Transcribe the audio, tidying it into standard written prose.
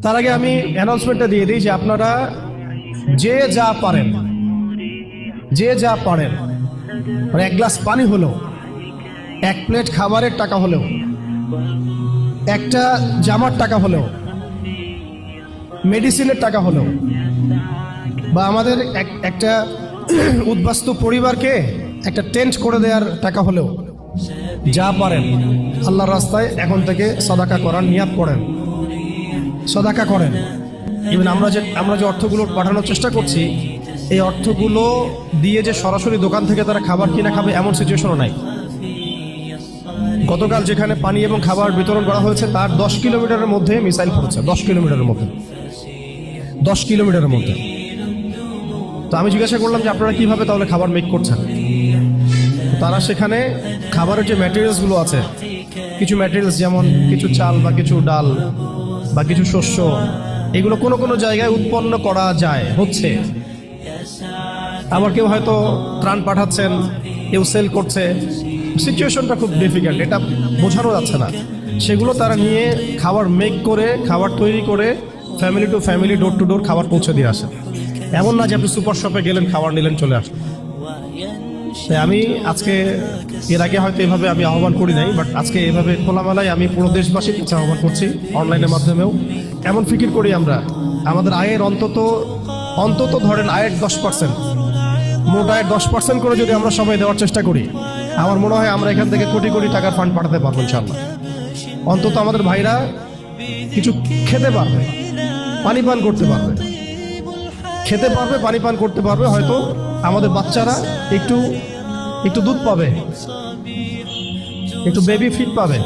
তার আগে আমি অ্যানাউন্সমেন্টটা দিয়ে দিই যে আপনারা যে যা পারেন মানে এক গ্লাস পানি হলেও, এক প্লেট খাবারের টাকা হলেও, একটা জামার টাকা হলেও, মেডিসিনের টাকা হলেও, বা আমাদের একটা উদ্বাস্তু পরিবারকে একটা টেন্ট করে দেওয়ার টাকা হলেও, যা পারেন আল্লাহর রাস্তায় এখন থেকে সাদাকা করার নিয়াত করেন, সাদাকা করেন। ইভেন আমরা যে অর্থগুলো পাঠানোর চেষ্টা করছি, এই অর্থগুলো দিয়ে যে সরাসরি দোকান থেকে তারা খাবার কিনে খাবে এমন সিচুয়েশনও নাই। গতকাল যেখানে পানি এবং খাবার বিতরণ করা হয়েছে তার 10 কিলোমিটারের মধ্যে মিসাইল পড়েছে, 10 কিলোমিটারের মধ্যে, 10 কিলোমিটারের মধ্যে। তো আমি জিজ্ঞাসা করলাম যে আপনারা কিভাবে তাহলে খাবার মেক করছেন। তারা সেখানে খাবারের যে ম্যাটেরিয়ালসগুলো আছে, কিছু ম্যাটেরিয়ালস যেমন কিছু চাল বা কিছু ডাল বা কিছু শস্য, এগুলো কোনো কোনো জায়গায় উৎপন্ন করা যায়, হচ্ছে। আবার কেউ হয়তো ত্রাণ পাঠাচ্ছেন, কেউ সেল করছে। সিচুয়েশনটা খুব ডিফিকাল্ট, এটা বোঝানো যাচ্ছে না। সেগুলো তারা নিয়ে খাবার মেক করে, খাবার তৈরি করে family to family, door to door খাবার পৌঁছে দিয়ে আসে। এমন না যে আপনি সুপার শপে গেলেন, খাবার নিলেন, চলে আসলেন। তাই আমি আজকে, এর আগে হয়তো এভাবে আমি আহ্বান করি নাই, বাট আজকে এভাবে খোলামেলায় আমি পুরো দেশবাসীর কাছে আহ্বান করছি, অনলাইনের মাধ্যমেও। এমন ফিকির করি আমরা, আমাদের আয়ের অন্তত ধরেন আয়ের 10%, মোট আয়ের 10% করে যদি আমরা সবাই দেওয়ার চেষ্টা করি, আমার মনে হয় আমরা এখান থেকে কোটি কোটি টাকার ফান্ড পাঠাতে পারবো ইনশাআল্লাহ। অন্তত আমাদের ভাইরা কিছু খেতে পারবে, পানি পান করতে পারবে, খেতে পারবে, পানি পান করতে পারবে। হয়তো আমাদের বাচ্চারা একটু দুধ পাবে, একটু বেবি ফিড পাবে।